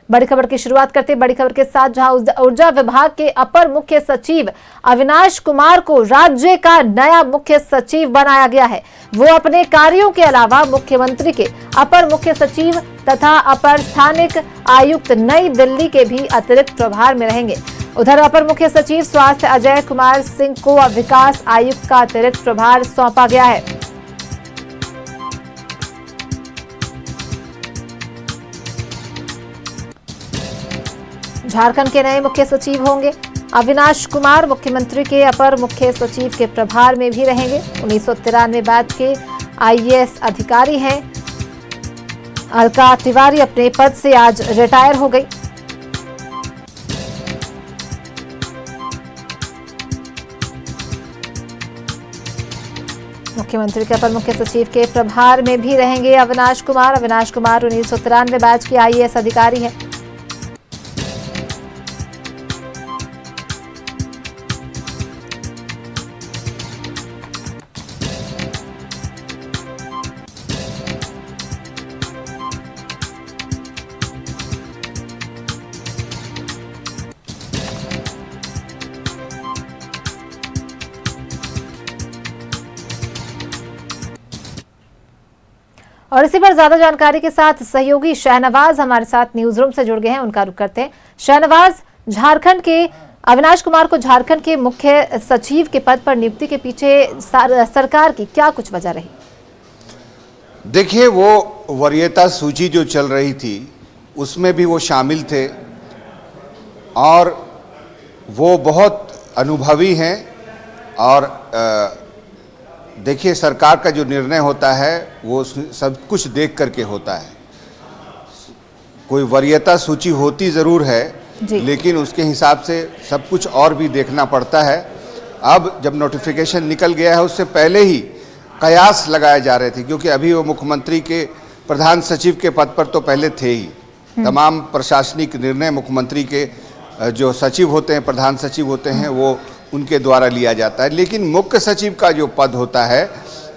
बड़ी खबर की शुरुआत करते बड़ी खबर के साथ, जहां ऊर्जा विभाग के अपर मुख्य सचिव अविनाश कुमार को राज्य का नया मुख्य सचिव बनाया गया है। वो अपने कार्यों के अलावा मुख्यमंत्री के अपर मुख्य सचिव तथा अपर स्थानिक आयुक्त नई दिल्ली के भी अतिरिक्त प्रभार में रहेंगे। उधर अपर मुख्य सचिव स्वास्थ्य अजय कुमार सिंह को विकास आयुक्त का अतिरिक्त प्रभार सौंपा गया है। झारखंड के नए मुख्य सचिव होंगे अविनाश कुमार। मुख्यमंत्री के अपर मुख्य सचिव के प्रभार में भी रहेंगे। 1993 बैच के आईएएस अधिकारी हैं। अलका तिवारी अपने पद से आज रिटायर हो गई। मुख्यमंत्री के अपर मुख्य सचिव के प्रभार में भी रहेंगे अविनाश कुमार। अविनाश कुमार 1993 बैच के आईएएस अधिकारी हैं। और इसी पर ज्यादा जानकारी के साथ सहयोगी शहनवाज हमारे साथ न्यूज रूम से जुड़ गए हैं, उनका रुख करते हैं। शहनवाज, झारखंड के अविनाश कुमार को झारखंड के मुख्य सचिव के पद पर नियुक्ति के पीछे सरकार की क्या कुछ वजह रही? देखिए, वो वरीयता सूची जो चल रही थी उसमें भी वो शामिल थे और वो बहुत अनुभवी हैं। और देखिए, सरकार का जो निर्णय होता है वो सब कुछ देख करके होता है। कोई वरीयता सूची होती ज़रूर है, लेकिन उसके हिसाब से सब कुछ और भी देखना पड़ता है। अब जब नोटिफिकेशन निकल गया है, उससे पहले ही कयास लगाए जा रहे थे, क्योंकि अभी वो मुख्यमंत्री के प्रधान सचिव के पद पर तो पहले थे ही। तमाम प्रशासनिक निर्णय मुख्यमंत्री के जो सचिव होते हैं, प्रधान सचिव होते हैं, वो उनके द्वारा लिया जाता है। लेकिन मुख्य सचिव का जो पद होता है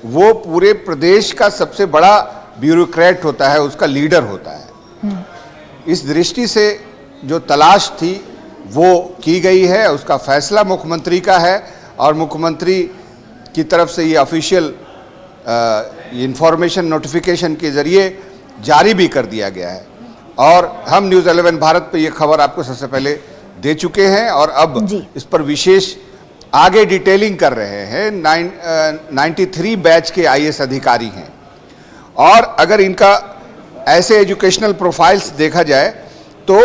वो पूरे प्रदेश का सबसे बड़ा ब्यूरोक्रेट होता है, उसका लीडर होता है। इस दृष्टि से जो तलाश थी वो की गई है, उसका फैसला मुख्यमंत्री का है और मुख्यमंत्री की तरफ से ये ऑफिशियल इंफॉर्मेशन नोटिफिकेशन के जरिए जारी भी कर दिया गया है। और हम न्यूज़ 11 भारत पे ये खबर आपको सबसे पहले दे चुके हैं और अब इस पर विशेष आगे डिटेलिंग कर रहे हैं। 93 बैच के आईएएस अधिकारी हैं और अगर इनका ऐसे एजुकेशनल प्रोफाइल्स देखा जाए तो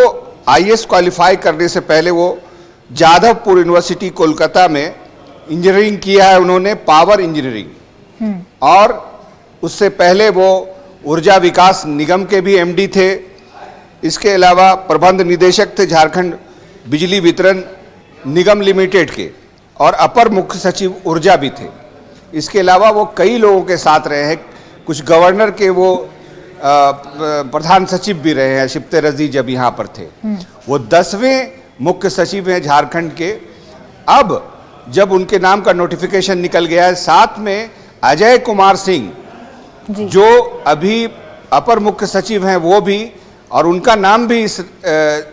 आईएएस क्वालिफाई करने से पहले वो जादवपुर यूनिवर्सिटी कोलकाता में इंजीनियरिंग किया है उन्होंने, पावर इंजीनियरिंग। और उससे पहले वो ऊर्जा विकास निगम के भी एमडी थे। इसके अलावा प्रबंध निदेशक थे झारखंड बिजली वितरण निगम लिमिटेड के और अपर मुख्य सचिव ऊर्जा भी थे। इसके अलावा वो कई लोगों के साथ रहे हैं, कुछ गवर्नर के वो प्रधान सचिव भी रहे हैं, शिप्ते रजी जब यहाँ पर थे। वो 10वें मुख्य सचिव हैं झारखंड के। अब जब उनके नाम का नोटिफिकेशन निकल गया है, साथ में अजय कुमार सिंह जो अभी अपर मुख्य सचिव हैं वो भी, और उनका नाम भी इस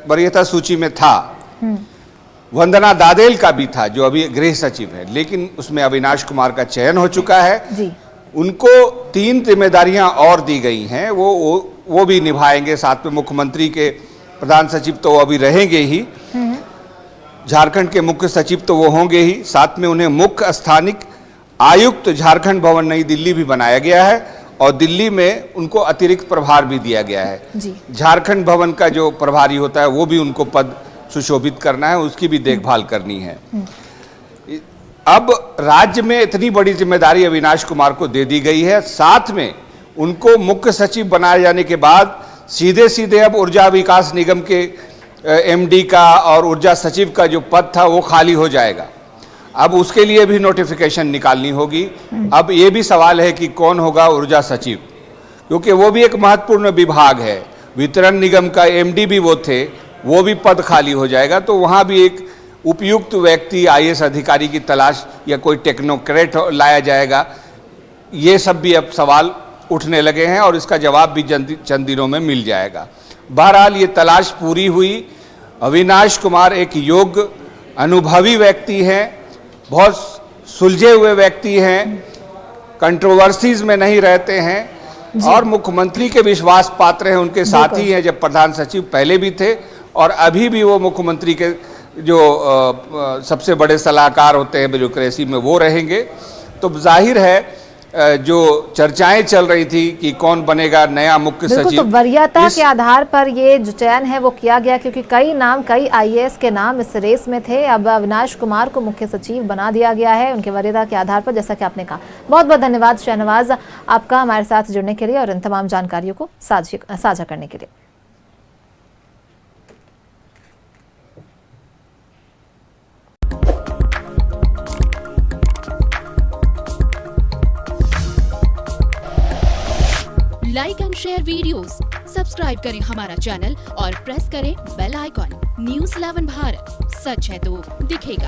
वरीयता सूची में था। वंदना दादेल का भी था जो अभी गृह सचिव है, लेकिन उसमें अविनाश कुमार का चयन हो चुका है। उनको 3 जिम्मेदारियां और दी गई हैं, वो भी निभाएंगे। साथ में मुख्यमंत्री के प्रधान सचिव तो वो अभी रहेंगे ही, झारखंड के मुख्य सचिव तो वो होंगे ही, साथ में उन्हें मुख्य स्थानिक आयुक्त झारखंड भवन नई दिल्ली भी बनाया गया है और दिल्ली में उनको अतिरिक्त प्रभार भी दिया गया है। झारखंड भवन का जो प्रभारी होता है वो भी उनको पद सुशोभित करना है, उसकी भी देखभाल करनी है। अब राज्य में इतनी बड़ी जिम्मेदारी अविनाश कुमार को दे दी गई है। साथ में उनको मुख्य सचिव बनाए जाने के बाद सीधे सीधे अब ऊर्जा विकास निगम के एमडी का और ऊर्जा सचिव का जो पद था वो खाली हो जाएगा। अब उसके लिए भी नोटिफिकेशन निकालनी होगी। अब ये भी सवाल है कि कौन होगा ऊर्जा सचिव, क्योंकि वो भी एक महत्वपूर्ण विभाग है। वितरण निगम का एमडी भी वो थे, वो भी पद खाली हो जाएगा। तो वहाँ भी एक उपयुक्त व्यक्ति आईएएस अधिकारी की तलाश या कोई टेक्नोक्रेट लाया जाएगा। ये सब भी अब सवाल उठने लगे हैं और इसका जवाब भी चंद दिनों में मिल जाएगा। बहरहाल ये तलाश पूरी हुई। अविनाश कुमार एक योग्य अनुभवी व्यक्ति हैं, बहुत सुलझे हुए व्यक्ति हैं, कंट्रोवर्सीज में नहीं रहते हैं और मुख्यमंत्री के विश्वास पात्र हैं। उनके साथी हैं, जब प्रधान सचिव पहले भी थे और अभी भी वो मुख्यमंत्री के जो सबसे बड़े सलाहकार होते हैं ब्यूरोक्रेसी में, वो रहेंगे। तो जाहिर है जो चर्चाएं चल रही थी कि कौन बनेगा नया मुख्य सचिव, तो वरीयता के आधार पर ये जो चयन है वो किया गया, क्योंकि कई आईएएस के नाम इस रेस में थे। अब अविनाश कुमार को मुख्य सचिव बना दिया गया है उनके वरीयता के आधार पर, जैसा कि आपने कहा। बहुत बहुत धन्यवाद शहनवाज आपका हमारे साथ जुड़ने के लिए और इन तमाम जानकारियों को साझा करने के लिए। Like and share videos, subscribe करें हमारा चैनल और प्रेस करें बेल आइकॉन। न्यूज़ 11 भारत, सच है तो दिखेगा।